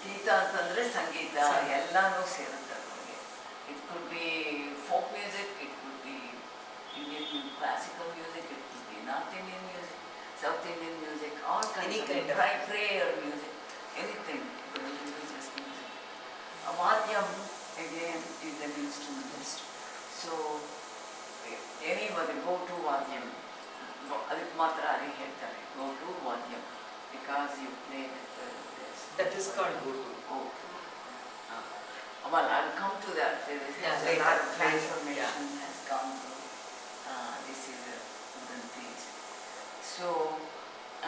ಗೀತ ಅಂತಂದರೆ ಸಂಗೀತ ಎಲ್ಲನೂ ಸೇರುತ್ತೆ ಅದರಲ್ಲಿ. It could be folk music, it could be Indian classical music, it could be North Indian music, South Indian music, all kinds of prayer music, anything, religious music. A vadyam again is an instrument. So anybody go to vadyam, ಅದಕ್ಕೆ ಮಾತ್ರ ಅಲ್ಲಿ ಹೇಳ್ತಾರೆ go to vadyam because you play this. That is called go to. Oh. Well, I'll come to that. There is a lot of transformation has come through. This is a wooden piece. So,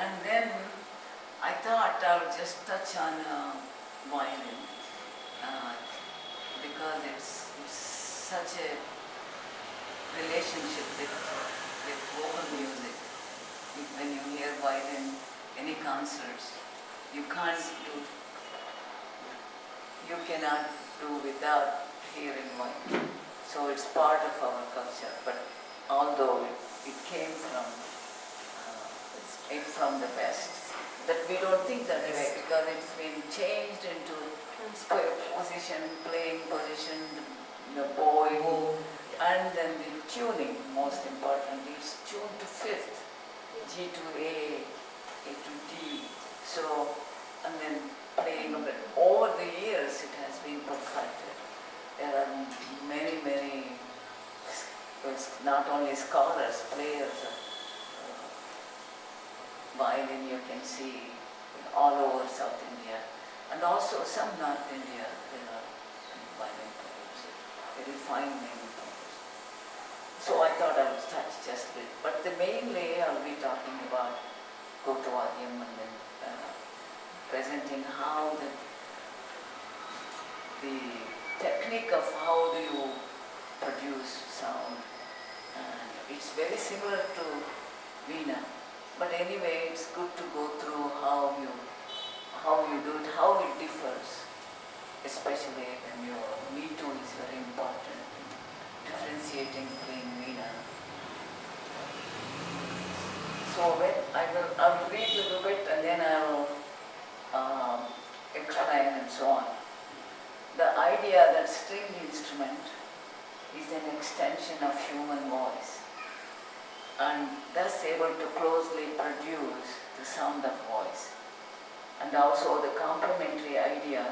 and then I thought I'll just touch on violin because it's such a relationship with vocal music. When you hear violin, any concerts, you cannot do without hearing violin. So it's part of our culture. But although it came from the West, that we don't think that way because it's been changed into position, playing position, the bow, and then the tuning, most importantly, is tuned to fifth, G to A, A to D. So, and then playing of it. Over the years, it has been perfected. There are many not only scholars, players of violin you can see all over South India, and also some North India, there are violin players, very fine violin players. So I thought I would touch just a bit, but the mainly I'll be talking about Gotovadyam and then presenting how the technique of how do you produce sound. And it's very similar to Veena, but anyway, it's good to go through how you do it, how it differs, especially when your Me Too is very important in differentiating between Veena. So when I will read a little bit and then I will explain and so on. The idea that string instrument is an extension of human voice and thus able to closely produce the sound of voice. And also the complementary idea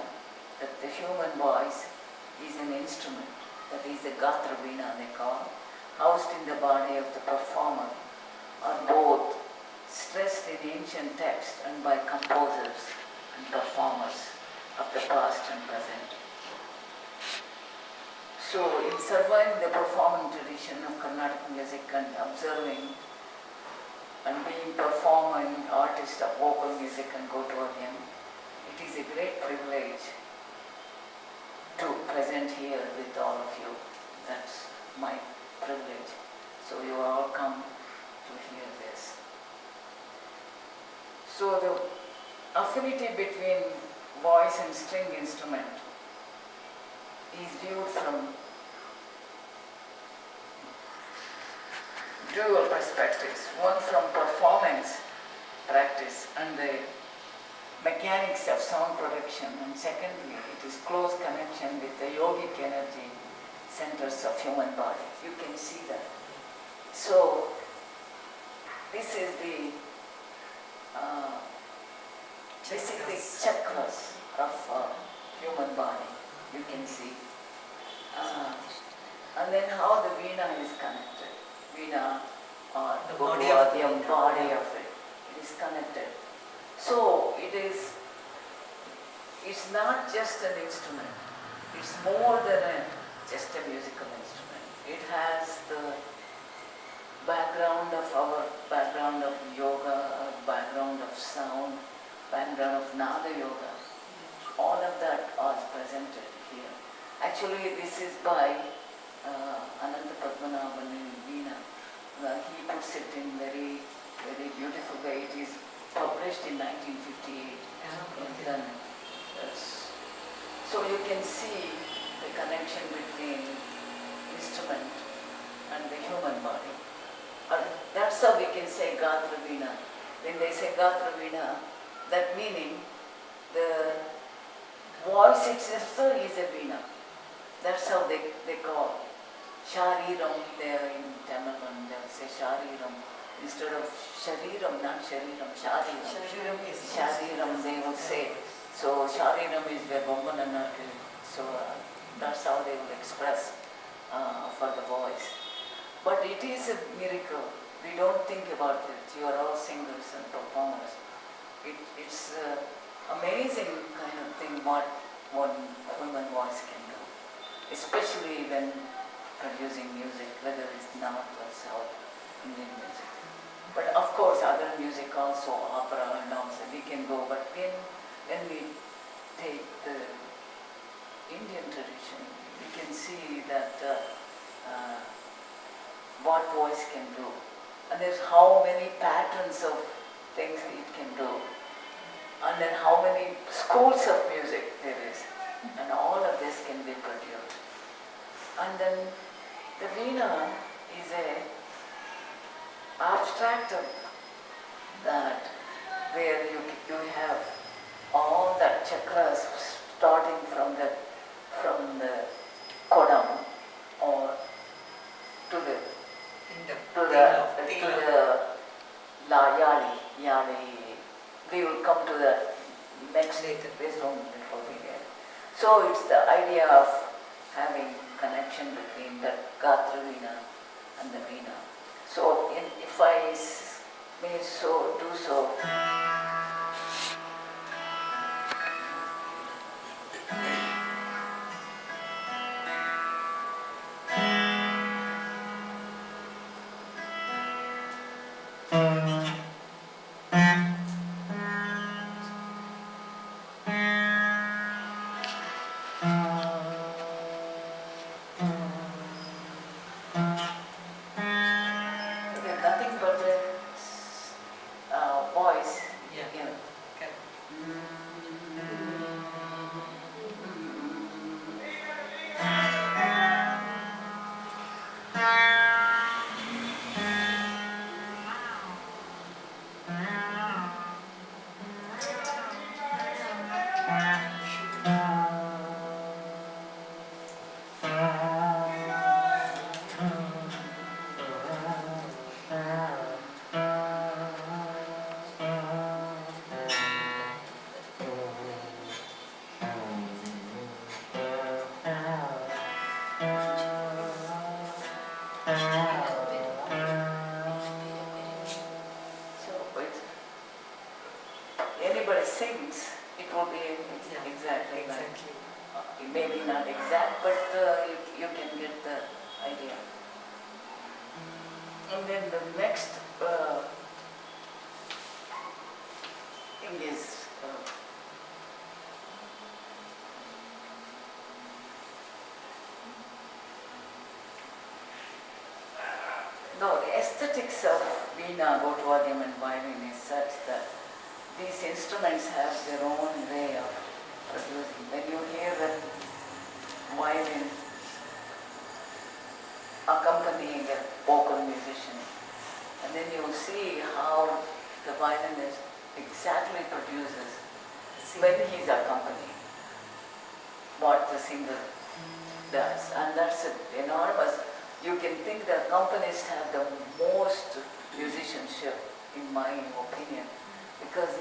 that the human voice is an instrument, that is the Gatra Veena they call, housed in the body of the performer, are both stressed in ancient text and by composers and performers of the past and present. So in surviving the performing tradition of Carnatic music and observing and being performing artist of vocal music and Gotovadyam, it is a great privilege to present here with all of you. That's my privilege. So you are all come to hear this. So the affinity between voice and string instrument is viewed from dual perspectives. One from performance practice and the mechanics of sound production, and secondly, it is close connection with the yogic energy centers of human body. You can see that. So this is the chakras of human body. You can see. And then how the Veena is connected. Veena or the body of it is connected. So it's not just an instrument. It's more than just a musical instrument. It has the background of yoga, background of sound, background of Nada yoga. All of that are presented here. Actually, this is by Ananta Padmanabhan in Veena. He puts it in very beautiful way. It is published in 1958. So you can see the connection between instrument and the human body. That's how we can say Gatra Veena. When they say Gatra Veena, that meaning the voice itself is a veena. That's how they call. Shariram, there in Tamil, and they'll say Shariram. Instead of Shariram, not Shariram, Shariram. Shariram, they will say. So Shariram is where Bombananaki. So that's how they will express for the voice. But it is a miracle. We don't think about it. You are all singers and performers. It's amazing kind of thing what one human voice can do, especially when producing music, whether it's North or South Indian music. But of course, other music also, opera and also we can go. But when we take the Indian tradition, we can see that what voice can do. And there's how many patterns of things it can do. And then how many schools of music there is. And all of this can be produced. And then the veena is a abstract of that, where you have all that chakras starting from the kodam or to the yali. We will come to the next based on little bit. So it's the idea of having connection between the Gatra Veena and the Veena. So if I may do so. Nothing but the voice. Yeah. Okay. Anybody sings, it will be exactly. Maybe not exact, but you can get the idea. And then the next thing is the aesthetics of veena, Botvadyam and violin is such that these instruments have their own way of producing. When you hear the violin accompanying a vocal musician, and then you will see how the violinist exactly produces when he is accompanying what the singer does. And that's enormous. You can think the accompanists have the most musicianship, in my opinion, because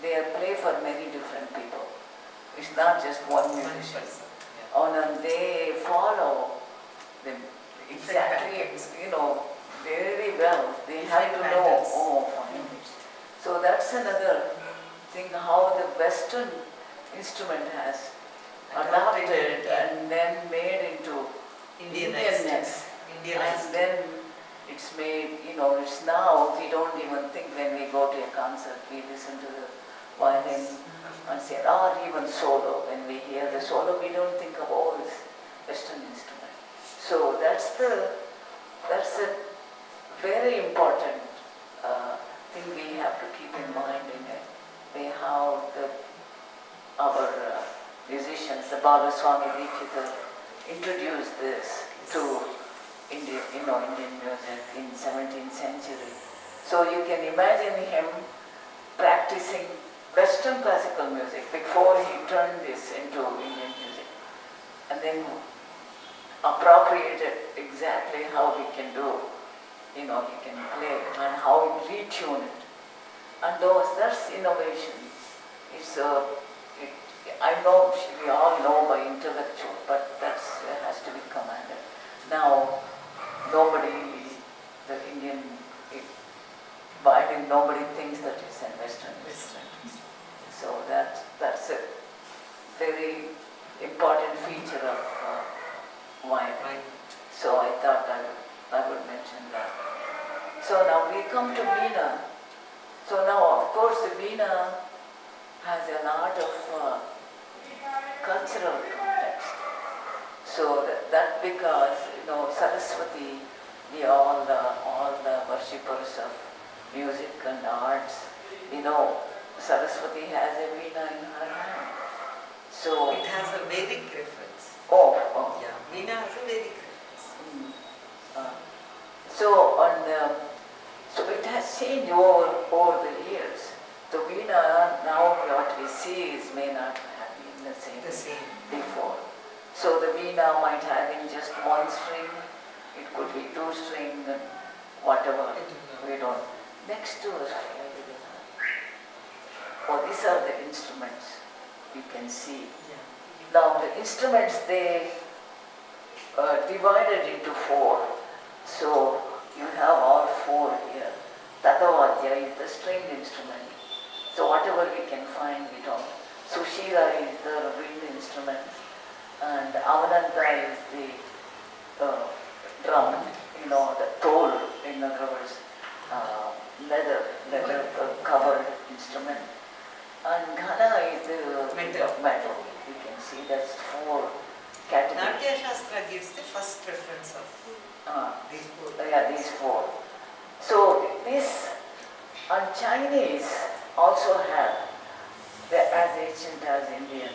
they play for many different people. It's not just one musician. And they follow them exactly, very well. They have to know, fine. So that's another thing, how the Western instrument has adapted and then made into Indianness. And then it's made, it's now, we don't even think when we go to a concert, we listen to the violin and say, or even solo. When we hear the solo, we don't think of all this Western instrument. So that's a very important thing we have to keep in mind in a way how our musicians, the Balaswami Dikshita, introduced this to Indian music in 17th century. So you can imagine him practicing Western classical music before he turned this into Indian music, and then appropriated exactly how he can do, he can play it and how he retune it. And that's innovation. It's I know we all know by intellectual, but that has to be commanded. Now, nobody, the Indian, I think nobody thinks that it's a Western. So that's a very important feature of wine. So I thought I would mention that. So now we come to Veena. So now, of course, the Veena has a lot of cultural context. So that because Saraswati, all the worshippers of music and arts, Saraswati has a veena in her hand. So it has a Vedic reference. Oh. Yeah, veena has a Vedic reference. So it has changed over the years. The veena now what we see may not have been the same before. So the veena might have in just one string, it could be two string, and whatever. We don't. Next to us, these are the instruments you can see. Yeah. Now the instruments, they divided into four. So you have all four here. Tatavadya is the stringed instrument. So whatever we can find, we don't. Sushira is the wind instrument, and Avananta is the drum, the toll, in other words, leather covered instrument. And Ghana is the metal. You can see that's four categories. Natya Shastra gives the first reference of these four. Yeah, these four. So this, and Chinese also have, as ancient as Indian,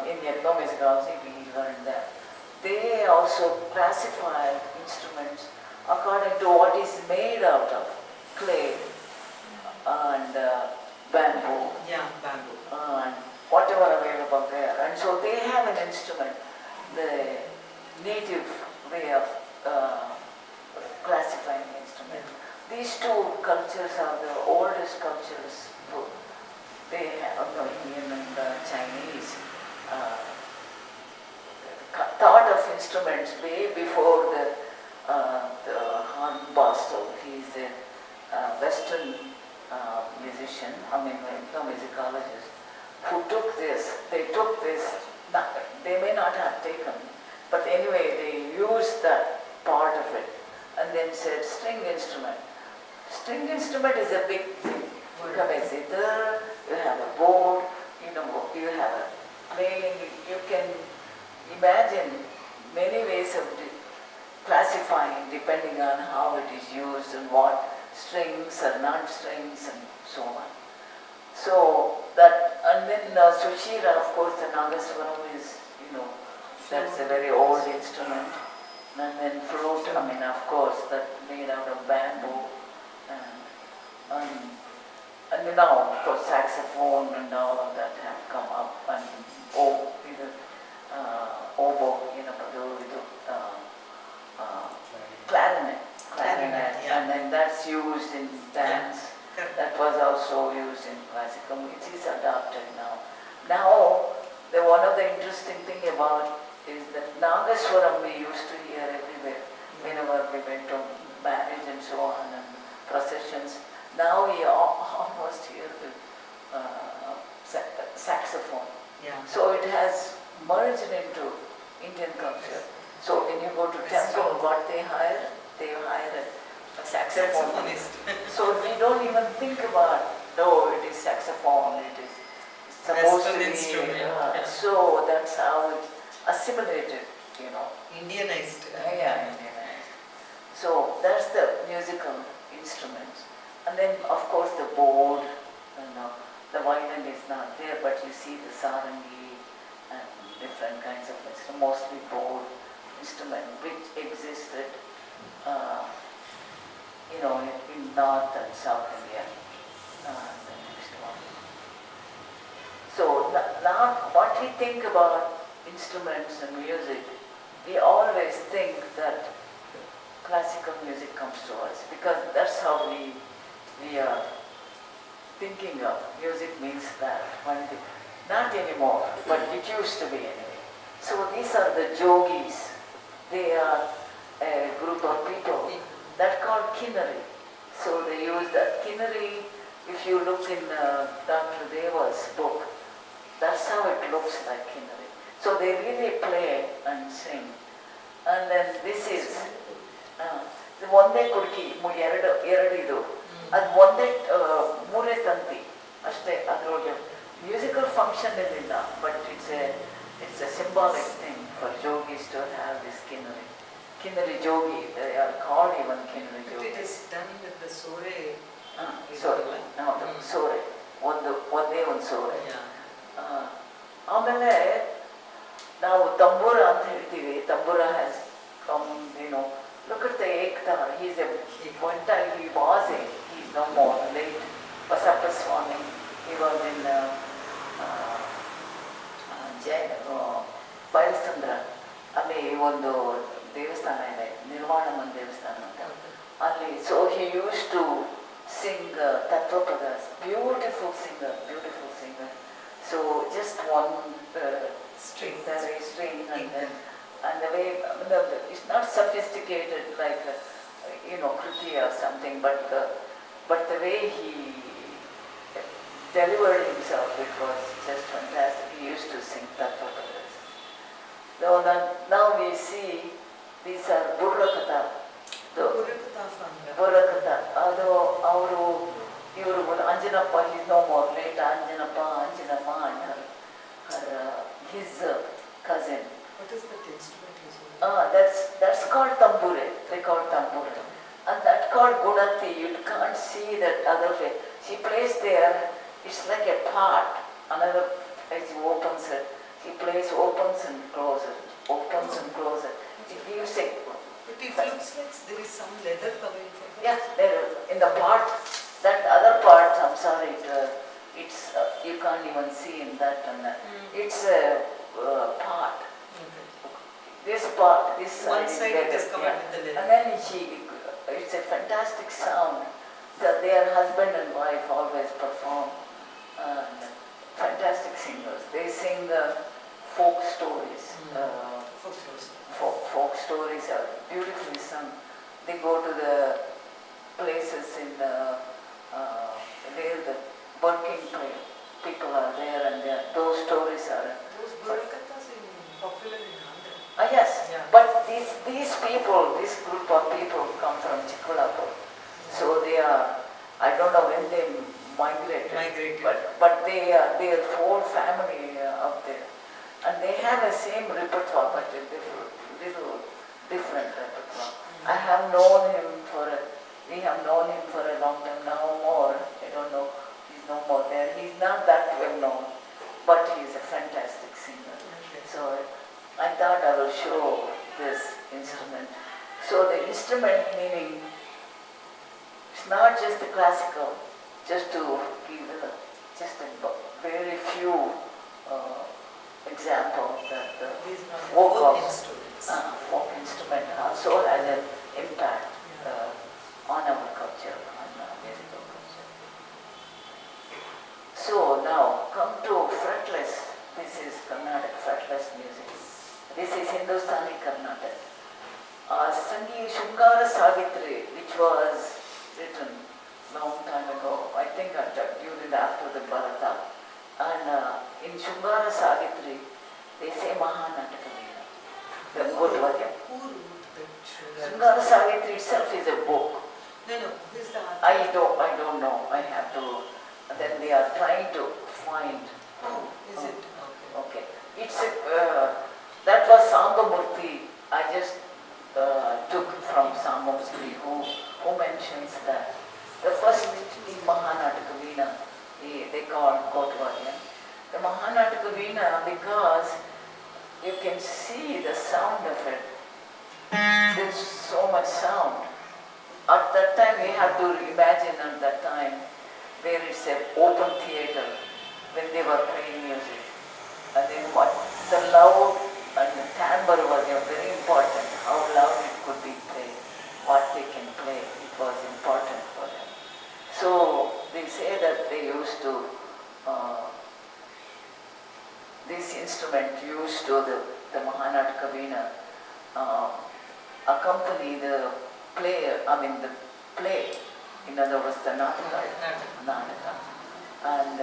in ethnomusicology we learned that. They also classify instruments according to what is made out of clay and bamboo. Yeah, bamboo. And whatever available there. And so they have an instrument, the native way of classifying the instrument. These two cultures are the oldest cultures. They have, Indian and Chinese, thought of instruments way before the Hornbostel. He's a Western musician, ethnomusicologist, who took this. They took this. They may not have taken, but anyway, they used that part of it, and then said string instrument. String instrument is a big thing. You have a zither, you have a board, you have a playing. You can imagine many ways of classifying depending on how it is used and what strings or not strings and so on. So that, and then Sushira, of course, the Nagaswaram is, that's a very old instrument. And then flute, of course, that made out of bamboo. And now, of course, saxophone and all of that have come up. And oboe, clarinet, yeah. And then that's used in dance. Yeah. That was also used in classical. It is adopted now. Now, one of the interesting thing about is that Nagaswaram we used to hear everywhere, whenever we went to marriage and so on and processions. Now we almost hear the saxophone. Yeah. So it has merged into Indian culture. So when you go to temple, what they hire a saxophonist. So we don't even think about, it is saxophone, it is supposed to be. So that's how it assimilated, Indianized. Yeah, Indianized. So that's the musical instruments. And then of course the board, the violin is not there, but you see the sarangi and different kinds of instruments, mostly board instrument which existed in North and South India. The next one. not what we think about instruments and music, we always think that classical music comes to us because that's how we are thinking of. Music means that one thing. Not anymore, but it used to be anyway. So these are the yogis. They are a group of people that are called Kinnari. So they use that Kinnari. If you look in Dr. Deva's book, that's how it looks like Kinnari. So they really play and sing. And then this is the ಒಂದೇ ಕುಡ್ಕಿ ಎರಡು ಇದು ಅದು ಒಂದೇ ಮೂರೇ ತಂತಿ ಅಷ್ಟೇ ಅದರೊಳಗೆ musical function ಇರಲಿಲ್ಲ but it's a symbolic thing for yogis to have this Kinnari yogi. They are called even Kinnari yogi. It is done with the sore. ಸೋರೆ ಒಂದೇ ಒಂದು ಸೋರೆ. ಆಮೇಲೆ ನಾವು ತಂಬೂರ ಅಂತ ಹೇಳ್ತೀವಿ. Tambura has come, look at the ekta. He's one time he is no more, late Basappa Swami. He was in ಬೈಲಸಂದ್ರ. ಅಲ್ಲಿ ಒಂದು ದೇವಸ್ಥಾನ ಇದೆ, ನಿರ್ವಾಣಮನ್ ದೇವಸ್ಥಾನ ಅಂತ. ಅಲ್ಲಿ so he used to sing Tattvapadas. Beautiful singer. So just one string, and the way, it's not sophisticated like Kriti or something, but the way he delivered himself, it was just fantastic. He used to sing Tattvapadas. So now we see these are Burrakata. Burrakata. ಅದು ಅವರು ಇವರು Anjanappa, he's no more, late Anjanappa and his cousin. What is that instrument? That's called tambure. They call tambure. And that's called gunati. You can't see that other way. She plays there. It's like a part. Another, as she opens it, she plays, opens and closes. It gives a... But it looks like there is some leather covering for that. Yeah, there in the part. That other part, I'm sorry, it's you can't even see in that one. It's a part. This part, this one side leather, is covered with the leather. And then it's a fantastic sound that their husband and wife always perform. Fantastic singers. They sing folk stories. Folk stories are beautifully sung. They go to the places in where the working people are there, and those stories are. Those Burakatas are popular in Andhra. Yes, Yeah. but these people, this group of people come from Chikkulapur. So they are, I don't know when they migrated. But they are their whole family up there, and they have the same repertoire, but a little different repertoire. I have known him we have known him for a long time. Now more, I don't know, he's no more there. He's not that well known, but he is a fantastic singer. Okay. So I thought I will show this instrument. So the instrument meaning, it's not just the classical, just to give just a very few examples that the folk instrument also has an impact on our culture, on musical culture. So now come to fretless. This is Carnatic fretless music. This is Hindustani Carnatic. Shungara Savitri, which was written long time ago, I think during after the Bharata. And in Shungara Savitri, they say Mahanatakaveena, the Bodhvaya. Who wrote that Shungara Savitri itself is a book. No, who is the I don't know. I have to. Then they are trying to find. Oh, is it? Okay. It's that was Sambamurti. I just took from Sambamurti who mentions that the first in Mahanatakaveena they call Kotvarya. The Mahanatakaveena, because you can see the sound of it. There's so much sound. At that time, we have to imagine at that time where it's an open theater when they were playing music. And then what the loud and the timbre was very important, how loud it could be played, what they can play, it was important for them. So they say that they used to, this instrument used to the Mahanatka Veena accompany the player, the play, in other words the Nataka. And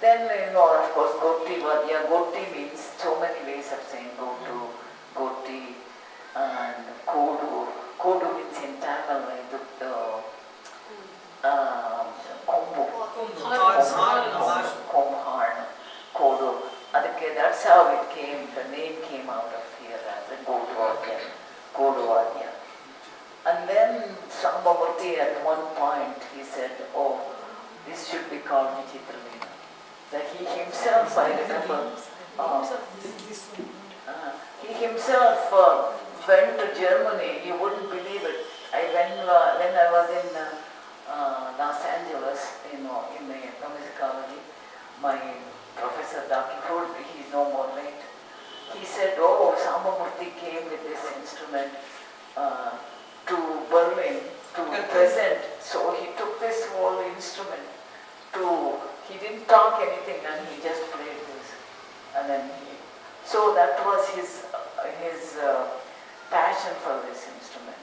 then of course Goti Vadya. Goti means so many ways of saying Gotu, Goti, and Kodu. Kodu means in Tamil Kombu. Horn, Kodu. That's how it came, the name came out of here as a Gotu Vadya, Kodu Vadya. And then Sambhamurti at one point he said, oh, this should be called Vichitravina. That he himself, I remember, he himself went to Germany. You wouldn't believe it. When I was in Los Angeles, in the musicology, my professor, Dr. Hood, he's no more late. He said, oh, Sambhamurti came with this instrument to Berlin to present. So he took this whole instrument he didn't talk anything and he just played this. And then so that was his passion for this instrument.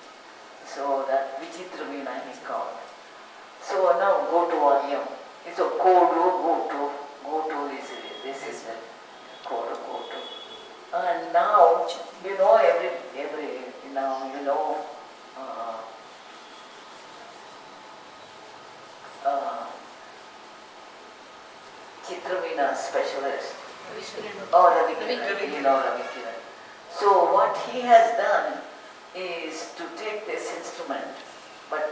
So that Vichitravina he called. So now go to Vadyam. It's a Kodu, this is the Kodu. And now, Chitravina specialist, or Ravi Kiran. So what he has done is to take this instrument, but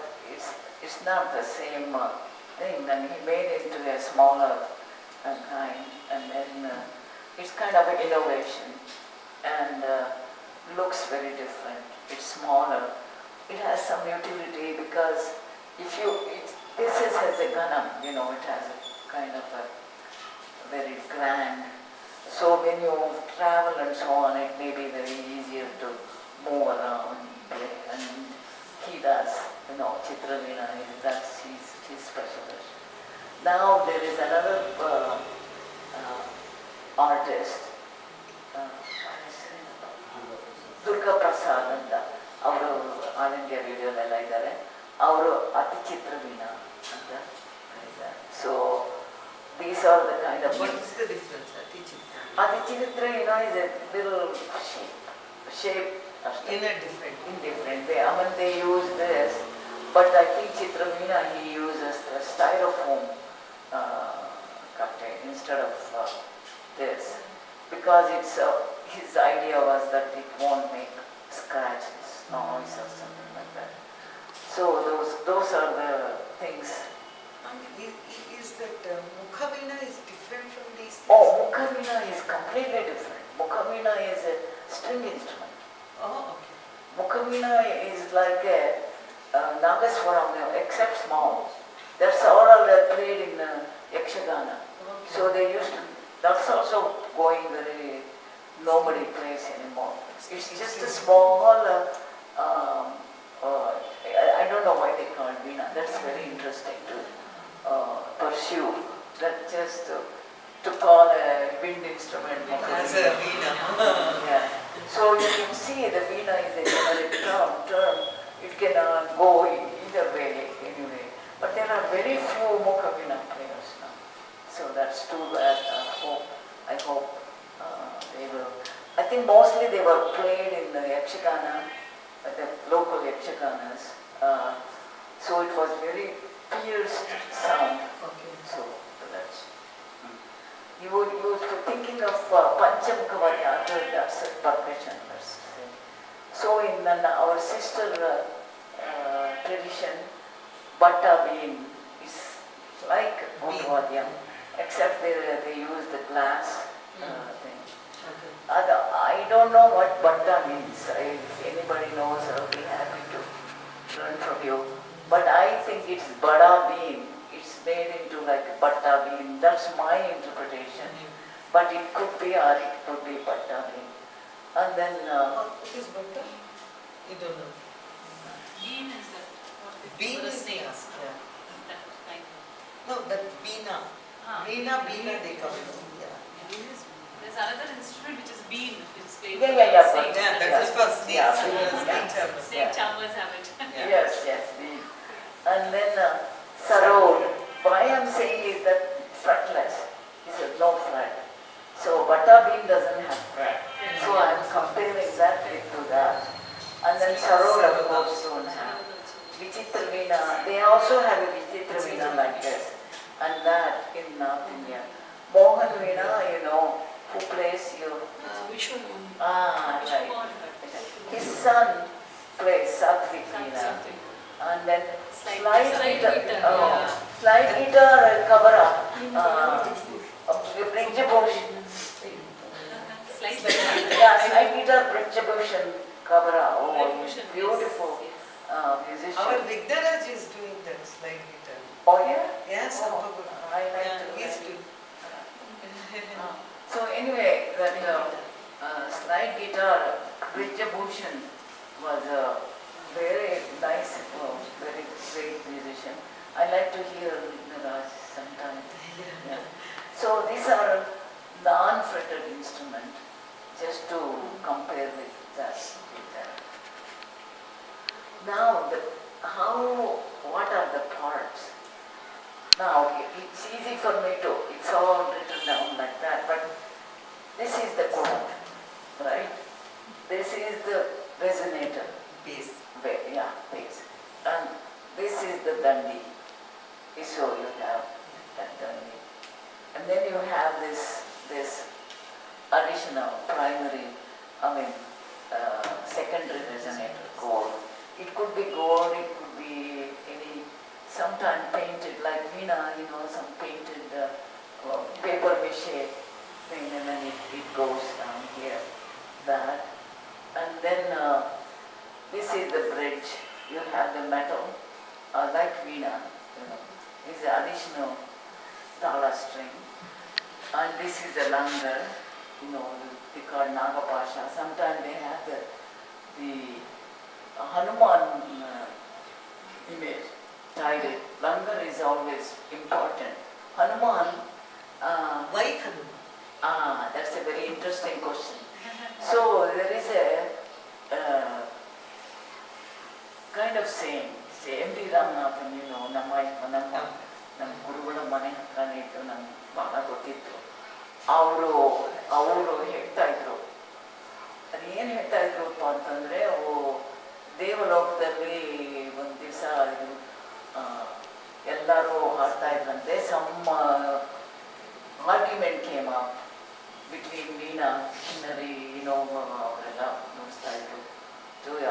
it's not the same thing, and he made it into a smaller kind, and then it's kind of an innovation, and looks very different. It's smaller. It has some utility because this has a ganam, it has a kind of a very grand. So when you travel and so on, it may be very easier to move around, play, and he does, Chitravina, that's his specialist. Now there is another artist, Durga Prasad ಅಂತ ಅವರು all India ರೇಡಿಯೋದೆಲ್ಲ ಇದ್ದಾರೆ. ಅವರು ಅತಿ ಚಿತ್ರವೀಣ ಅಂತ ಕರೀತಾರೆ. So these are the kind of. What is the difference? Ati Chitra, is a little shape. In a different way. They use this, but I think Chitravina he uses the styrofoam cutter instead of this, because his idea was that it won't make scratches, noise or something like that. So those are the things. Is that Mukhavina is different from these things? Oh, Mukhavina is completely different. Mukhavina is a string instrument. Oh, okay. Mukhavina is like a Nagaswaram, except small. That's all they're played in Yakshagana. Okay. So they used to, that's also going nobody plays anymore. It's just a small, I don't know why they call it Veena. That's very interesting to pursue. That just to call a wind instrument as a Veena. Yeah. So you can see the Veena is a generic term. It can go either way anyway. But there are very few Mukhavina players now. So that's too bad. I hope they will. I think mostly they were played in the Yakshagana, the local Yakshaganas. So it was very pierced sound. Okay. So that's. You were thinking of Panchamukhavadya, that's a percussion. So in our sister tradition, Bhatta bean is like Bhutvadyam, except they use the glass thing. Okay. I don't know what Bhatta means. If anybody knows, I'll be happy to learn from you. But I think it's Bada bean. It's made into like Batta bean. That's my interpretation. But it could be or it could be Batta bean. And then What is butter? You don't know. Bean is that what they Bean for the is snakes. yeah. That kind of. No, that Beena. Beena they come in. Yeah. There's another instrument which is bean, which is played Yeah, for but- snakes. Yeah, that is for snakes. Yeah. Snake charmers. Snake charmers have it. Yeah. yes, bean. And then Sarod. Why I'm saying is that fretless is a no fret. So Batta bean doesn't have fret. So I'm comparing that to that. And then Sarod of course don't have. Vichitra Veena, they also have a Vichitra Veena like this. And that in North India. Mohan Veena, you know, who plays your... Which one? right. His son plays Satvik Veena. Something. And then Slide slide guitar, guitar, yeah. slide guitar, Kabara, Brinjabush. Slice Yeah, slide guitar, Brinjabush and Kabara. Oh, Brinjabush, beautiful yes. musician. Our Vigdaraj is doing that slide guitar. Oh yeah? Yes, Oh, Sampagu. I like Yeah, to he's learn. doing. So anyway, that slide guitar, Brinjabhushan was a very nice, very great musician. I like to hear Vignaraj sometimes. Yeah. So these are non-fretted instrument, just to compare with that guitar. Now, what are the parts? Now, it's easy for me to, it's all written down like that, but this is the chord, right? This is the resonator, Bass. bass. And this is the dandi. So you have that dandi. And then you have this additional primary, secondary resonator chord. It could be gold, it could be any, sometimes painted like Veena, some painted paper mache thing, and then it goes down here, that. And then this is the bridge. You have the metal, like Veena, is the additional tala string. And this is the langar, they call Nagapasha. Sometimes they have the Hanuman image tied it. Langar is always important. Hanuman, Why Hanuman? that's a very interesting question. So there is a kind of saying, M.D. Ramanathan, ನಮ್ಮ ಗುರುಗಳ ಮನೆ ಹತ್ರನೇ ಇತ್ತು, ನಮ್ಗೆ ಭಾಳ ಗೊತ್ತಿತ್ತು. ಅವರು ಹೇಳ್ತಾ ಇದ್ರು, ಅದೇನು ಹೇಳ್ತಾ ಇದ್ರಪ್ಪ ಅಂತಂದರೆ, ದೇವಲೋಕದಲ್ಲಿ ಒಂದು ದಿವಸ ಎಲ್ಲರೂ ಹಾಡ್ತಾ ಇದ್ರಂತೆ. Some argument came up between veena, kinnari, ಅವರೆಲ್ಲ ನುಡಿಸ್ತಾ ಇದ್ರು.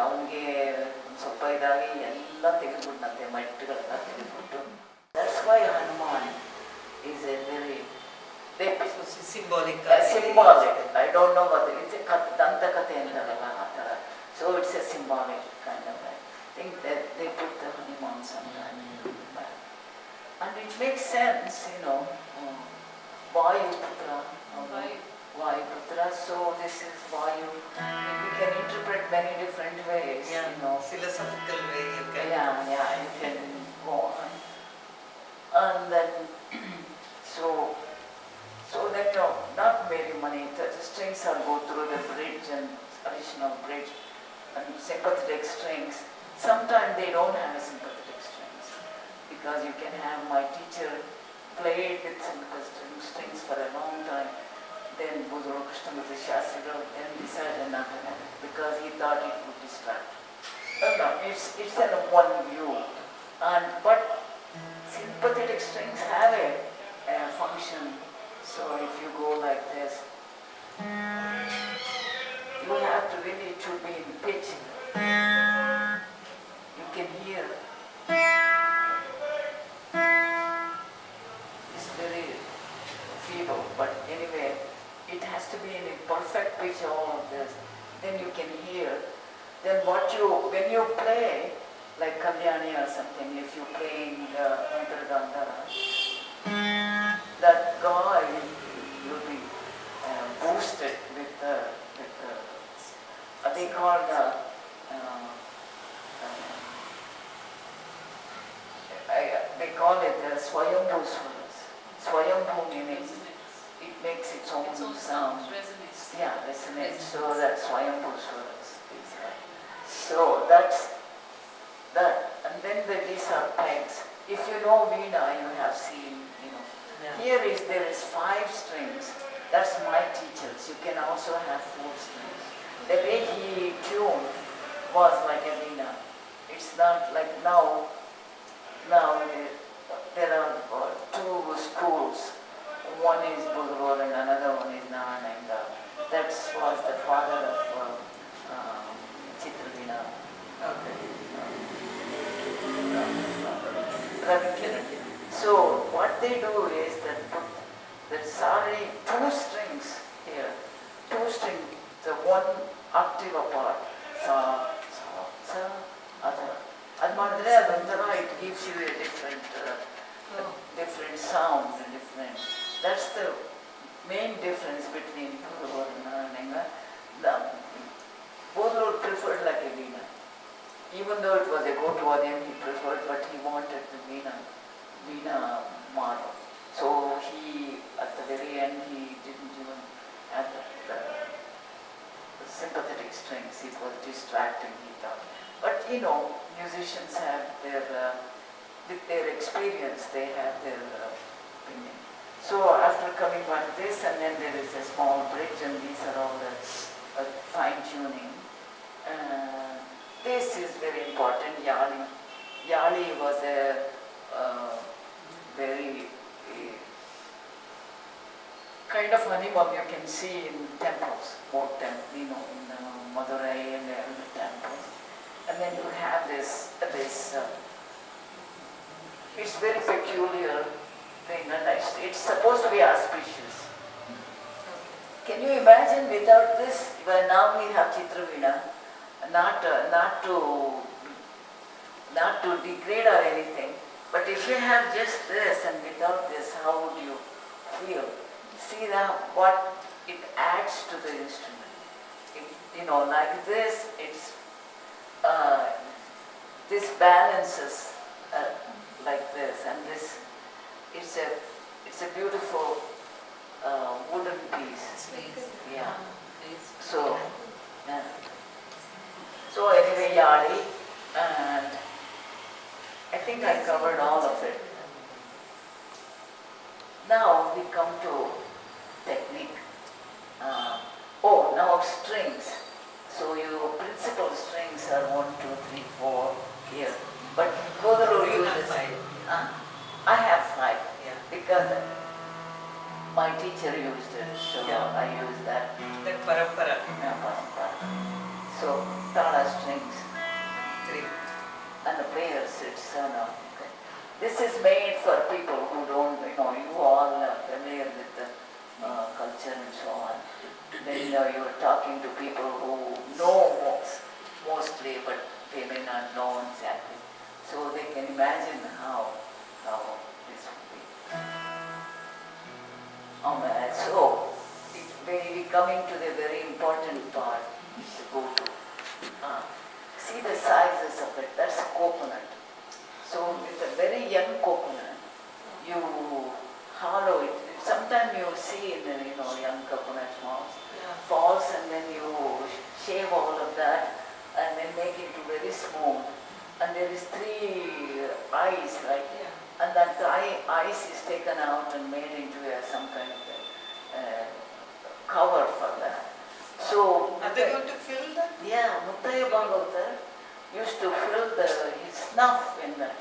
ಅವನಿಗೆ ಒಂದು ಸ್ವಲ್ಪ ಇದಾಗಿ ಎಲ್ಲ ತೆಗೆದುಬಿಟ್ನಂತೆ, ಮಟ್ಟುಗಳೆಲ್ಲ ತೆಗೆದುಬಿಟ್ಟು. That's why Hanuman is a very symbolic. Symbolic. I don't know what it is. It's a dantakate antaralla ಆ ಥರ. So it's a symbolic kind of I think that they put the Hanuman sometime. And it makes sense, Vayuputra. Vayuputra. So this is Vayu. We can interpret many different ways. Yeah, philosophical way you can. Yeah, you can go on. And then, so then not very many, the strings are go through the bridge and additional bridge and sympathetic strings. Sometimes they don't have sympathetic strings because you can have my teacher play with sympathetic strings for a long time. Then Budro Krishnamurti Shastri then decided not to have it because he thought it would distract. No, it's an one view. But sympathetic strings have a function. So if you go like this, you have to really to be in pitch. You can hear. It's very feeble, but anyway, it has to be in a perfect pitch, all of this. Then you can hear. Then when you play, like Kalyani or something, if you play in the Antargandhara, that guy will be boosted with they call they call it Swayambhu Swaras. Swayambhu meaning it makes its own sound. Resonates. Yeah, resonates. So that's Swayambhu Swaras. So that's that. And then these are pegs. If you know Veena, you have seen, Here there is 5 strings. That's my teachers. You can also have 4 strings. The way he tuned was like a Veena. It's not like now. Now there are 2 schools. One is Budhur and another one is Narayananga. That was the father of Chitraveena. Ravikiran. So what they do is that put that sari 2 strings here, 2 strings, the 1 octave apart. Sa, sa, sa, ada. It gives you a different sounds and different. That's the main difference between Budhur and Narayananga. Budhur preferred like a Veena. Even though it was a Gotwadhyam, he preferred, but he wanted the Veena model. So he, at the very end, he didn't even have the sympathetic strings. It was distracting, he thought. But musicians have with their experience, they have their opinion. So after coming like this, and then there is a small bridge, and these are all the fine tuning. This is very important. Yali was a very kind of animal you can see in temples, in Madurai and the other temples. And then you have this it's very peculiar thing, and it's supposed to be auspicious. Can you imagine without this? Well, now we have Chitraveena, not to degrade or anything, but if you have just this and without this, how would you feel? See what it adds to the instrument. Like this, this balances like this, and this it's a beautiful wooden piece. Yeah. So anyway, Yali, and I think I covered all of it. Now we come to technique. Now strings. So your principal strings are 1, 2, 3, 4 here. But Kodaro uses. I have 5 because my teacher used it, so I use that. That parampara. Yeah, parampara. So Tala strings. 3. And the player sits. Okay. This is made for people who don't, you all are familiar with the culture and so on. Then you're talking to people who know mostly, but they may not know exactly. So they can imagine how this would be. So we coming to the very important part to go to. See the sizes of it. That's a coconut. So with a very young coconut, you hollow it. Sometimes you see in the young coconut falls, and then you shave all of that and then make it very smooth. And there is 3 eyes, right? And that eyes is taken out and made into some kind of cover for that. So Are they going to fill that? Yeah, Muttaya Bhagavatar used to fill his snuff in that.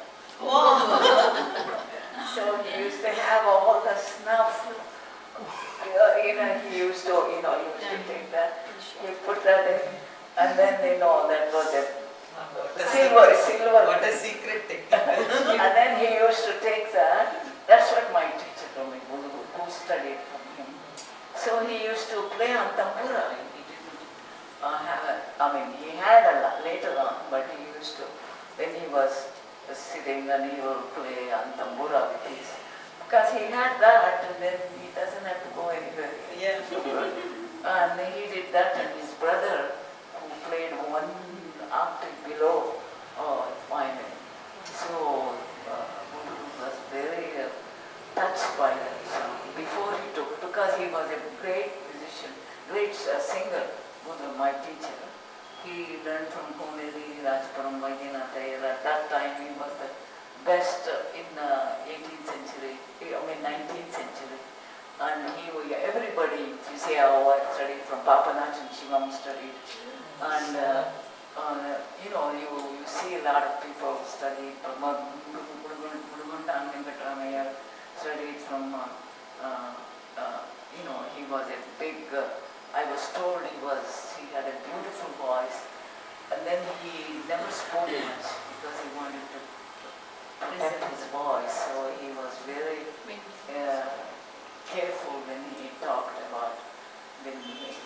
So he used to have all the snuff. He used to, take that. He put that in, and then that was a silver. What a secret technique. And then he used to take that. That's what my teacher told me, who studied from him. So he used to play on tambura. He didn't he had a lot later on, but he used to when he was sitting and he will play on tambura with his, because he had that and then he doesn't have to go anywhere. Yeah. And he did that, and his brother, who played one octave below, finally. So Guru was very touched by that song. Before he took, because he was a great musician, great singer, Guru, my teacher. He learned from Kumeri, Rajpuram, Jgnanayagna18. At that time he was the best in 18th century, 19th century. And everybody, if you say, oh, I studied from Papanach and Shivam studied. And you see a lot of people studied from studied from, he was a big, I was told he had a beautiful voice. And then he never spoke much because he wanted to protect his voice. So he was very careful when he talked about when he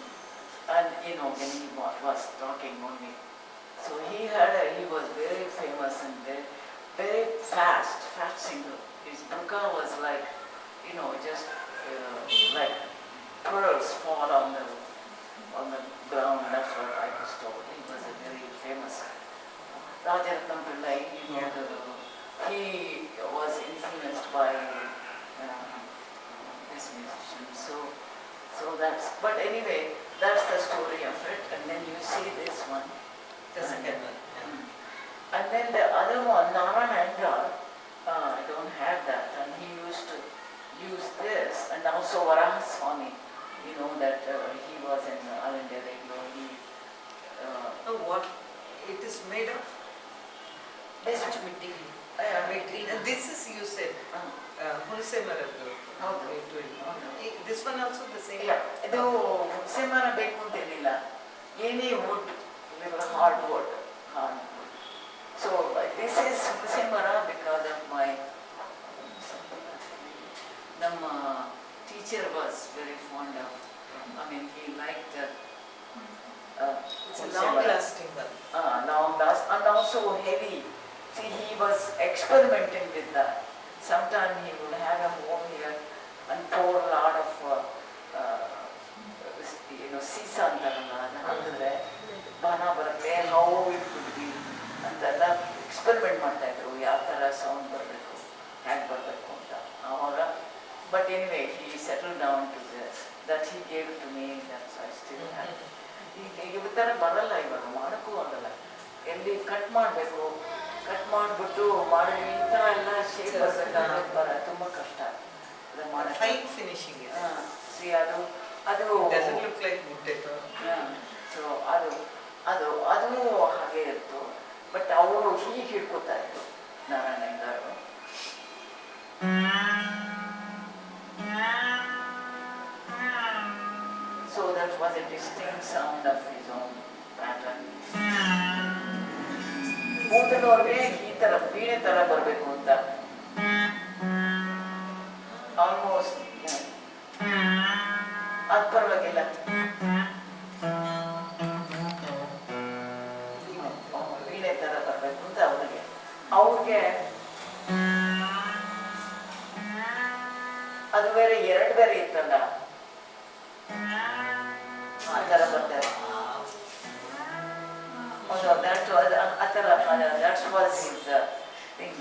was talking only. So he was very famous and very fast singer. His bruka was like, just like pearls fall on the ground. That's what I was told. He was a very famous Rajaratnam Pillai. He was influenced by this musician. So that's. But anyway, that's the story of it. And then you see this one. The second one. And then the other one, Narayana, I don't have that. And he used to use this. And also Varahaswami, that he was in All India Radio. What it is made of? This material. And this is, you said, Hulisai Maradu. This one also the same? Yeah. Hulisai Mara beku antenilla. Any wood, hardwood. So this is Hulisai Mara because of my teacher was very fond of. He liked it's a long-lasting one. Long-last and also heavy. See, he was experimenting with that. Sometimes he would have a home here and pour a lot of, season bana barate, how it could be. And experiment ಮಾಡ್ತಾ ಇದ್ರು ಯಾವ ತರ sound ಬರಬೇಕು ಹೇಗೆ ಬರಬೇಕು ಅಂತ. But anyway, he settled down to this. That he gave it to me, that's I still have it. ಈ ಥರ ಬರಲ್ಲ ಇವಾಗ, ಮಾಡೋಕ್ಕೂ ಆಗಲ್ಲ. ಎಲ್ಲಿ ಕಟ್ ಮಾಡಬೇಕು, ಕಟ್ ಮಾಡಿಬಿಟ್ಟು ಮಾಡಿ ಈ ಥರ ಎಲ್ಲ ಶೇಪ್ ಬರಬೇಕಾದ್ರೆ ತುಂಬ ಕಷ್ಟ. Fine finishing is. See, ಅದು it doesn't look like wood paper. So ಅದು ಹಾಗೆ ಇತ್ತು. ಬಟ್ ಅವರು ಹೀಗೆ ಹಿಡ್ಕೊತಾ ಇದ್ರು ನಾರಾಯಣಗಾರು. So that was a distinct sound of his own pattern. ಮೂತನವ್ರಿಗೆ ಈ ತರ ವೀಣೆ ತರ ಬರಬೇಕು ಅಂತ ಆಲ್ಮೋಸ್ಟ್ ಅದು ಪರವಾಗಿಲ್ಲ. ವೀಣೆ ತರ ಬರಬೇಕು ಅಂತ ಅವ್ರಿಗೆ ಅದು ಬೇರೆ ಎರಡು ಬೇರೆ ಇತ್ತಲ್ಲ, ಆ ಥರ ಬರ್ತಾರೆ. That was his thing.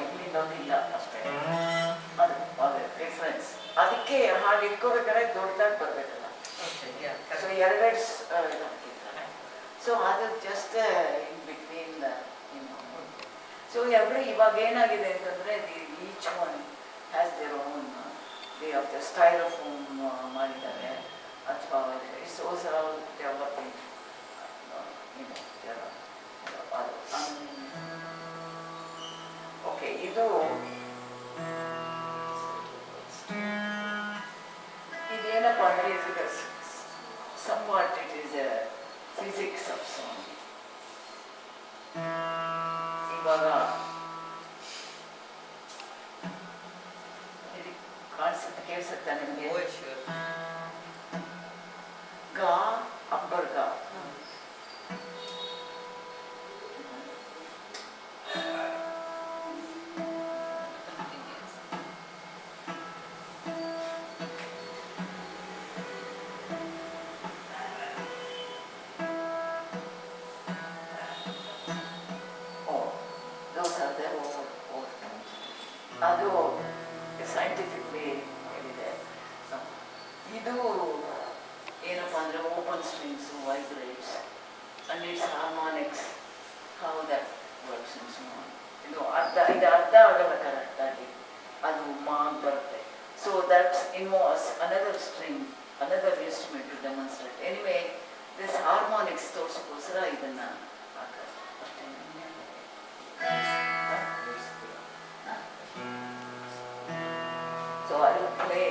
ಇಲ್ಲಿ ಬಂದಿಲ್ಲ ಅಷ್ಟೇ, ಅದು ಡಿಫ್ರೆನ್ಸ್. ಅದಕ್ಕೆ ಹಾಗೆ ಇಟ್ಕೋಬೇಕಾದ್ರೆ ದೊಡ್ಡದಾಗಿ ಬರಬೇಕಲ್ಲ. ಸೊ ಎರಡೆರಡು ಹಾಕಿರ್ತಾರೆ. ಸೊ ಅದು ಜಸ್ಟ್ ಇನ್ ಬಿಟ್ವೀನ್ ಸೊ ಇವಾಗ ಏನಾಗಿದೆ ಅಂತಂದರೆ each one has their own way of the styrofoam ಮಾಡಿದ್ದಾರೆ, ಅಥವಾ ಇಟ್ಸ್ ಆಲ್ಸೋ ಡೆವಲಪಿಂಗ್ ಅದು. ಓಕೆ, ಇದೇನಪ್ಪ ಅಂದರೆ somewhat it is a physics of sound. ಇವಾಗ ಕಾಣಿಸುತ್ತೆ ಕೇಳಿಸುತ್ತಾ ನಿಮಗೆ? Oh, sure. ಗಾ ಅಬ್ಬರ್ ಗಾ. ಅದು ಸೈಂಟಿಫಿಕ್ಲಿ ಹೇಳಿದೆ. ಇದು ಏನಪ್ಪ ಅಂದರೆ open strings vibrates and its harmonics how that works and so on. ಇದು ಅರ್ಧ ಆಗಲ್ಲ ಕರೆಕ್ಟಾಗಿ, ಅದು ಮಾಗ್ ಬರುತ್ತೆ. So that's involves another string, another instrument to demonstrate. Anyway this harmonics ತೋರಿಸೋಕ್ಕೋಸ್ಕರ ಇದನ್ನು ಹಾಕೋದು ಅಷ್ಟೇ. So I will play.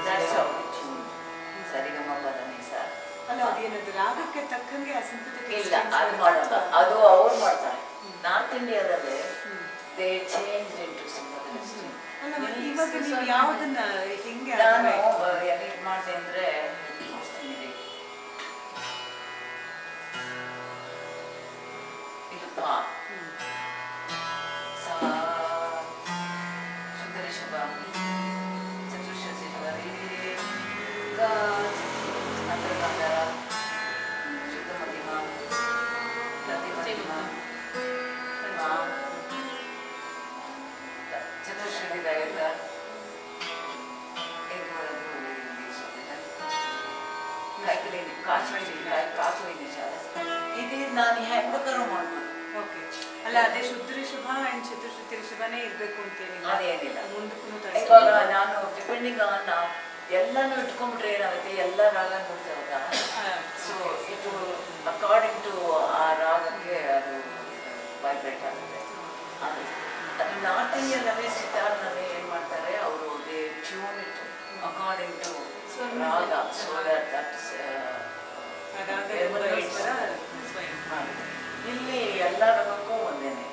That's how we tune. ಸರಿಗಮಪದನಿಸ. ಅಲ್ಲ ಅದೇನದು ರಾಗಕ್ಕೆ ತಕ್ಕಂಗೆ ಇಲ್ಲ, ಅದು ಮಾಡಲ್ಲ, ಅದು ಅವ್ರು ಮಾಡ್ತಾರೆ. ನಾರ್ತ್ ಇಂಡಿಯಾದಲ್ಲಿ ದೇ ಚೇಂಜ್ ಇಂಟು ಸಿಂಪಲ್. ಇವಾಗ ನೀವು ಯಾವುದನ್ನ ಹಿಂಗೆ ನಾನು ಎಡಿಟ್ ಮಾಡಿದೆ ಅಂದರೆ ಇದು ಪಾ ಸಾ ಸುಂದರಿ ಶುಭ ಚತುರ್ಶಿ ಶುಭ ಗಾ ಅಂತರ್ಗಾಂಧಾರ ಶುದ್ಧ ಮಧ್ಯಮ ಪ್ರತಿ ಮಧ್ಯಮ ಚತುರ್ಶ್ರುತಿ ಗಾಯಕ ಇದು ನಾನು ಹೆಂಗ್ ಬೇಕಾದ್ರೂ ಮಾಡ್ಬೋದು. ಓಕೆ ಅಲ್ಲ ಅದೇ ಶುದ್ಧ ಶುಭ ಅಂಡ್ ಚತುರ್ಶ್ರುತಿ ಶುಭನೇ ಇರಬೇಕು ಅಂತೇನಿಲ್ಲ, ಅದೇನಿಲ್ಲ. ಮುಂದಕ್ಕೂ ಇವಾಗ ನಾನು ಡಿಪೆಂಡಿಂಗ್ ಆನ್ ಎಲ್ಲನೂ ಇಟ್ಕೊಂಡ್ಬಿಟ್ರೆ ಏನಾಗುತ್ತೆ, ಎಲ್ಲ ರಾಗ ನೋಡ್ತಾವಾಗ ಸೊ ಇದು ಅಕಾರ್ಡಿಂಗ್ ಟು ಆ ರಾಗಕ್ಕೆ ಅದು ವೈಬ್ರೇಟ್ ಆಗುತ್ತೆ. ಅದು ನಾರ್ತ್ ಇಂಡಿಯನ್ನಲ್ಲಿ ಸಿತಾರ್ನಲ್ಲಿ ಏನು ಮಾಡ್ತಾರೆ ಅವರು, they tune it according to raga, so that ಇಲ್ಲಿ ಎಲ್ಲ ರಾಗಕ್ಕೂ ಒಂದೇನೆ.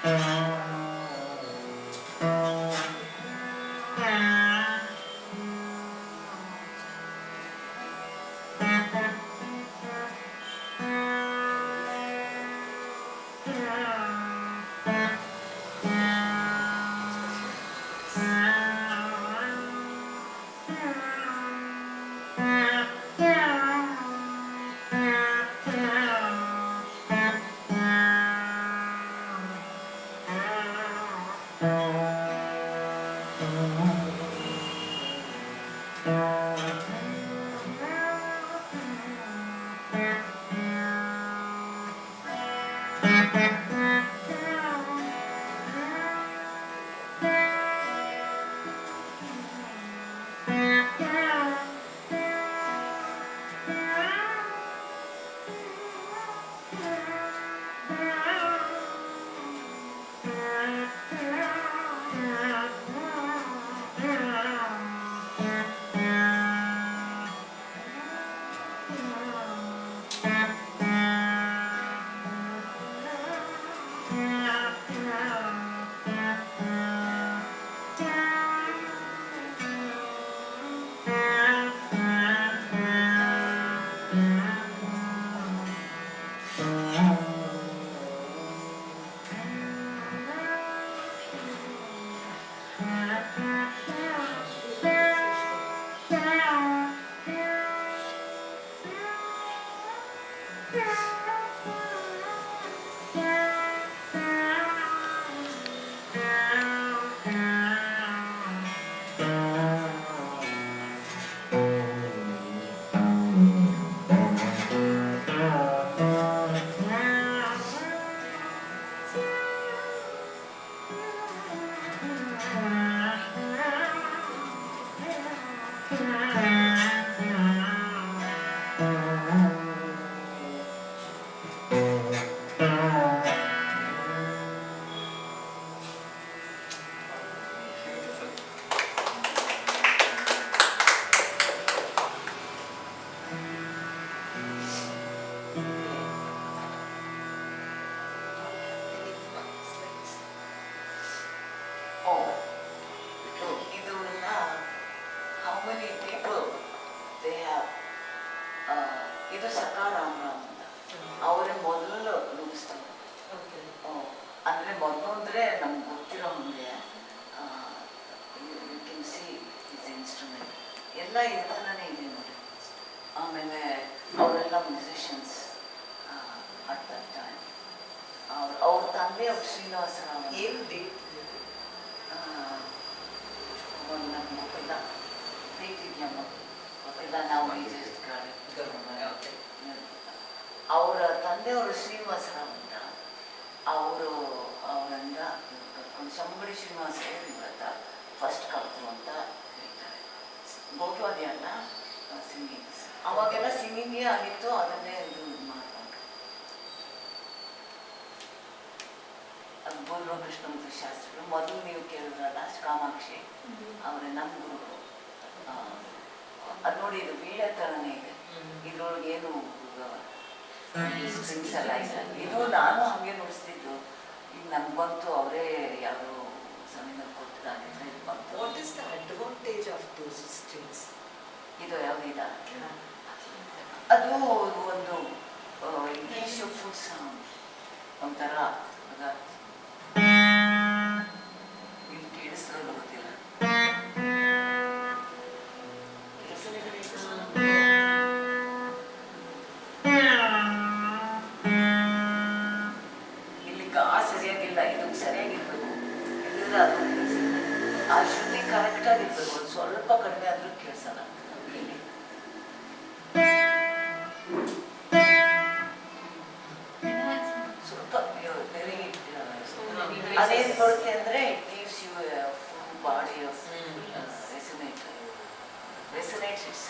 Oh, how many people they have? ಇದು ಸಕಾರಾಮ ಅಂತ ಅವರೇ ಮೊದಲು ನುಡಿಸ್ತಾರೆ. ಅಂದರೆ ಮೊದಲು ಅಂದರೆ ನಮ್ಗೆ ಗೊತ್ತಿರೋ ಮುಂದೆ you can see is instrument ಎಲ್ಲ ಇದರಲ್ಲೇ ಇದೆ ನೋಡಿ. ಆಮೇಲೆ ಅವರೆಲ್ಲ ಮ್ಯೂಸಿಷಿಯನ್ಸ್ ಅಟ್ ದಟ್ ಟೈಮ್. ಅವ್ರ ತಂದೆ ಅವ್ರು ಶ್ರೀನಿವಾಸರಾವ್ ಏನು ಡೇಟ್ ಒಂದು ಮಕ್ಕಳ ಡೇಟ್ ಇದೆಯಾ ಮಕ್ಕಳ ನಾವು ಜಸ್ಟ್ ಗಾಡಿ ಅವರ ತಂದೆಯವರು ಶ್ರೀನಿವಾಸರಾವ್ ಅಂತ ಅವರಿಂದ ಕರ್ಕೊಂಡು ಶಂಬಡಿ ಶ್ರೀನಿವಾಸರಾವ್ ಇವತ್ತ ಫಸ್ಟ್ ಕಲ್ತು ಅಂತ ಹೇಳ್ತಾರೆ. ಭೋಗವಾದಿ ಅಲ್ಲ ಸಿಂಗಿಂಗ್. ಅವಾಗೆಲ್ಲ ಸಿಂಗಿಂಗೇ ಆಗಿತ್ತು, ಅದನ್ನೇ ಇದು ಮಾಡಿಕೊಂಡ್ರು. ಅದು ಬೋಲ್ರೋ ಕೃಷ್ಣಮೂರ್ತಿ ಶಾಸ್ತ್ರಿಗಳು ಮೊದಲು ನೀವು ಕೇಳಿದ್ರಲ್ಲ ಕಾಮಾಕ್ಷಿ ಅವರೇ ನಮ್ಮ ಗುರುಗಳು. ಅದು ನೋಡಿ ಇದು ವೀಣೆ ಥರನೇ ಇದೆ, ಇದ್ರೊಳಗೆ ಏನು ಸ್ಟ್ರಿಂಗ್ಸ್ ಎಲ್ಲ ಇಲ್ಲ. ಇದು ನಾನು ಹಾಗೆ ನುಡಿಸ್ತಿದ್ದು, ಈಗ ನನ್ಗೆ ಬಂತು ಅವರೇ ಯಾವುದೋ ಸಮಯದಲ್ಲಿ ಕೊಟ್ಟಿದ್ದಾಗಿದ್ರೆ ಇದು ಬಂತು. What is the advantage of those strings? ಇದು ಯಾವುದಿದ ಅದು ಒಂದು ಫುಡ್ ಸೌಂಡ್ ಒಂಥರ ಇಲ್ಲಿ ಕೇಳಿಸ್ತಿರೋದು ಗೊತ್ತಿಲ್ಲ. ಇಲ್ಲಿ ಸರಿಯಾಗಿಲ್ಲ, ಇದು ಸರಿಯಾಗಿರ್ಬೇಕು. ಇಲ್ಲಿದ್ರೆ ಅದು ಆ ಶ್ರುತಿ ಕರೆಕ್ಟಾಗಿರ್ಬೇಕು. ಒಂದು ಸ್ವಲ್ಪ ಕಡಿಮೆ ಆದ್ರೂ ಕೇಳಿಸಲ್ಲ. ಇಲ್ಲಿ ಸ್ವಲ್ಪ ವೆರಿ ಅದೇನು ಬರುತ್ತೆ ಅಂದರೆ it gives you full body of resonates its.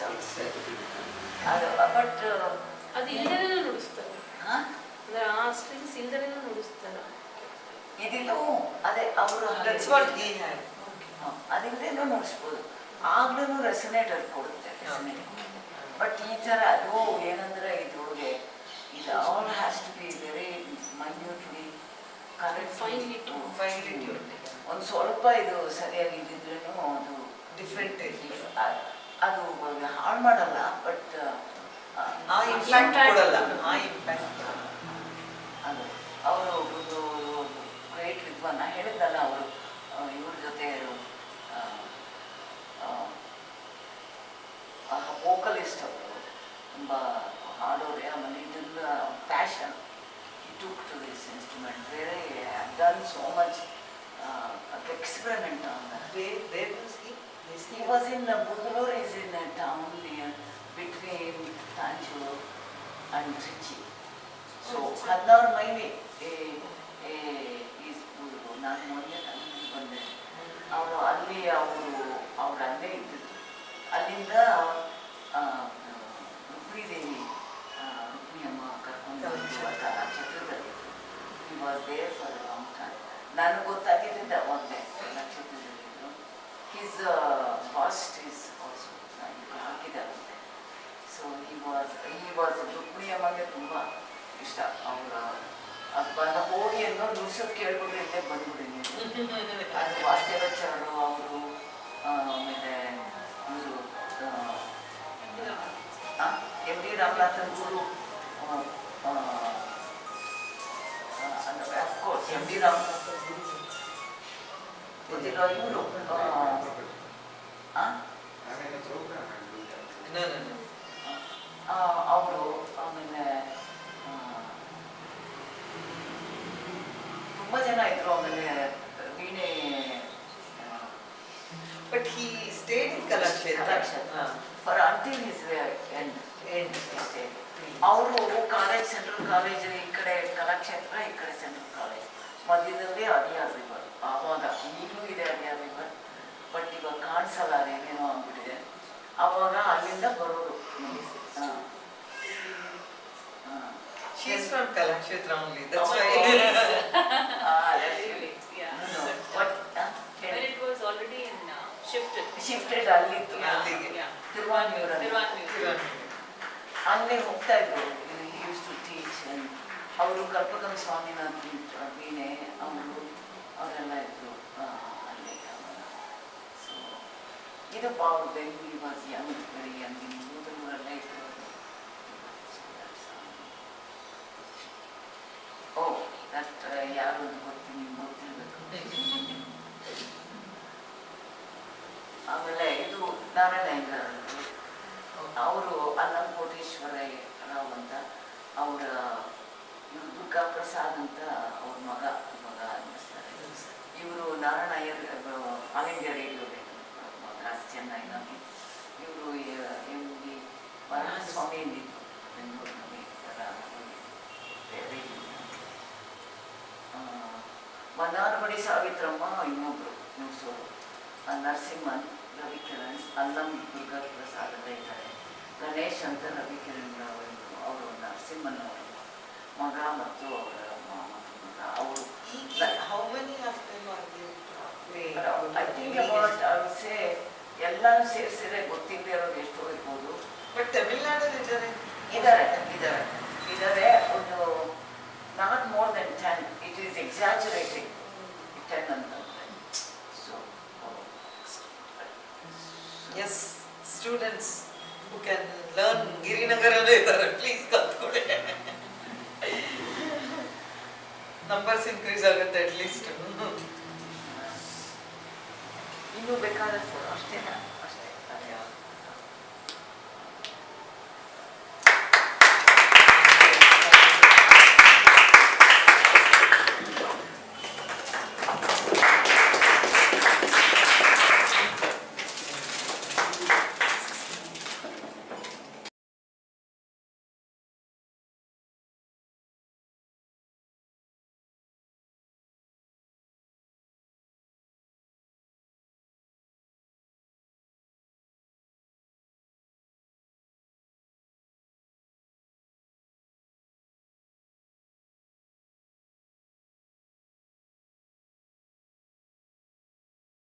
ಅದು ಬಟ್ ಅದು ಇಲ್ಲದೇನೂ ನುಡಿಸ್ತಾರೆ. ಹಾಂ ಅಂದರೆ ಆ ಸ್ಟ್ರಿಂಗ್ಸ್ ಇಲ್ಲದೇನೂ ನುಡಿಸ್ತಾರೆ. ಇದಿಲ್ಲೂ ಅದೇ ಅವರು ಅದಿಲ್ಲದೇನೂ ನುಡಿಸ್ಬೋದು. ಆಗ್ಲೂ ರೆಸನೇಟರ್ ಕೊಡುತ್ತೆ. ಬಟ್ ಈ ಥರ ಅದು ಏನಂದರೆ ಇದ್ರೊಳಗೆ ಇದು all has to be very minutely correct Finely finely tune ಒಂದು ಸ್ವಲ್ಪ ಇದು ಸರಿಯಾಗಿ ಇದ್ದಿದ್ರೂ ಅದು ಡಿಫ್ರೆಂಟ್ ಅದು ಹಾಳು ಮಾಡಲ್ಲ ಬಟ್ ಆ ಇಂಪ್ಯಾಕ್ಟ್ ಕೊಡಲ್ಲ ಆ ಇಂಪ್ಯಾಕ್ಟ್ ಅದು ಅವರು ಒಂದು ಗ್ರೇಟ್ ವಿದ್ವಾನ್ ಹೇಳಿದ್ದಲ್ಲ ಅವರು ಇವ್ರ ಜೊತೆ ವೋಕಲಿಸ್ಟ್ ಅವರು ತುಂಬ ಹಾಡೋರೆ ಆಮೇಲೆ ಇದೆಲ್ಲ passion took to this instrument very done so much experiment on that. Where was he? He was in Bangalore, is in a town near between Tanjore and Trichy. So, 16 mile ನಾನು ಮೊನ್ನೆ ಬಂದೆ ಅವರು ಅಲ್ಲಿ ಅವ್ರು ಅಲ್ಲೇ ಇದ್ದಿದ್ದು ಅಲ್ಲಿಂದ ರುಕ್ಮಿದೇವಿ ರುಕ್ಮಿ ಅಮ್ಮ ಕರ್ಕೊಂಡು ನಕ್ಷತ್ರದಲ್ಲಿ he was there for a long time. ನನಗೆ ಗೊತ್ತಾಗಿದ್ದಿದ್ದ ಒಂದೇ ನಕ್ಷತ್ರದಲ್ಲಿದ್ದು ಹಿಸ್ ಫಾಸ್ಟ್ ಈಸ್ ಆಲ್ಸೋ ಹಾಕಿದ್ದಾರಂತೆ ಸೊ ಹಿ ವಾಸ್ ರುಕ್ಮಿಣಿ ಅಮ್ಮಗೆ ತುಂಬ ಇಷ್ಟ ಅವರ ಬಂದ ಹೋಗಿ ಅನ್ನೋ ನುಡ್ಸೋದು ಕೇಳ್ಬಿಟ್ಟು ಇಲ್ಲೇ ಬಂದ್ಬಿಡಿ ನೀವು ಅದು ವಾಸ್ತವಾಚಾರ್ಯರು ಅವರು ಆಮೇಲೆ ಇವರು ಎಮ್ ಡಿ ರಾಮನಾಥನ್ ಗುರು ಅಫ್ಕೋರ್ಸ್ ಎಮ್ ಡಿ ರಾಮನಾಥನ್ ಗೊತ್ತಿಲ್ಲ ಇವರು ಅವರು ಆಮೇಲೆ ತುಂಬ ಜನ ಇದ್ರು ಆಮೇಲೆ ವೀಣೆ but he stayed in Kalakshetra for until his end ಅವರು ಕಾಲೇಜ್ ಸೆಂಟ್ರಲ್ ಕಾಲೇಜ್ ಈ ಕಡೆ ಕಲಾಕ್ಷೇತ್ರ ಈ ಕಡೆ ಸೆಂಟ್ರಲ್ ಕಾಲೇಜ್ ಮಧ್ಯದಲ್ಲಿ ಅಡಿಯಾರ್ ರಿವರ್ ಆವಾಗ ಈಗಲೂ ಇದೆ ಅಡಿಯಾರ್ ರಿವರ್ ಬಟ್ ಇವಾಗ ಕಾಣಿಸಲ್ಲ ಅದೇನೇನೋ ಆಗ್ಬಿಟ್ಟಿದೆ ಆವಾಗ ಅಲ್ಲಿಂದ ಬರೋದು She is from Kalakshetra only. That's why. Really, yeah. What? When it was already in shifted. ಅಲ್ಲಿತ್ತು ತಿರುವಾನ್ಯೂರಲ್ಲಿ ಅಲ್ಲೇ ಹೋಗ್ತಾ ಇದ್ರು ಯೂಸ್ ಟು ಟೀಚ್ ಅವರು ಕಲ್ಪಕಂ ಸ್ವಾಮಿನಾಥ್ ವೀಣೆ ಅವರೆಲ್ಲ ಇದ್ರು ಅಲ್ಲಿ ಸೊ ಇದು Bengaluru was young very young ಬೆಂಗಳೂರಲ್ಲೇ ಇದ್ರು ಓ ದಟ್ ಯಾರು ಅಂತ ಗೊತ್ತು ನಿಮ್ಗೆ ಗೊತ್ತಿರಬೇಕು ಆಮೇಲೆ ಇದು ನಾರಾಯಣ ಅವರು ಅನ್ನಪೂರ್ಣೇಶ್ವರ ರಾವ್ ಅಂತ ಅವರ ದುರ್ಗಾ ಪ್ರಸಾದ್ ಅಂತ ಅವ್ರ ಮಗ ಅನ್ನಿಸ್ತಾರೆ ಇವರು Narayana Iyer All India Radio Madras ಚೆನ್ನೈನಲ್ಲಿ ಇವರು ಎಂ ಡಿ ವರಹಸ್ವಾಮಿ ಎಂದಿದ್ರು ಬೆಂಗಳೂರಿನಲ್ಲಿ ಮನ್ನಾರ್ಮಡಿ ಸಾವಿತ್ರಮ್ಮ ಇನ್ನೊಬ್ರು ನುಡ್ಸೋರು ನರಸಿಂಹನ್ ರವಿಕಿರಣ್ ಅಲ್ಲಂ ದುರ್ಗಾ ಪ್ರಸಾದ ಇದ್ದಾರೆ ಗಣೇಶ್ ಅಂತ ರವಿಕಿರಣ್ ಅವರು ನರಸಿಂಹನ್ ಅವರು ಮಗ ಮತ್ತು ಅವರ ಮಗ ಅವರು How many of them are there? I think about I would say ಎಲ್ಲರೂ ಸೇರಿಸಿದ್ರೆ ಗೊತ್ತಿಲ್ಲದೆ ಇರೋದು ಎಷ್ಟೋ ಇರ್ಬೋದು But Tamil Nadu ಇದ್ದಾರೆ ಒಂದು not more than 10 it is exaggerating 10 ಅಂತ so Yes, students who can learn Girinagaram idare, please kaltkode. Numbers increase agutte at least. ಇನ್ನೂ ಬೇಕಾದ್ರೆ ಅಷ್ಟೇನಾ ಅಷ್ಟೇ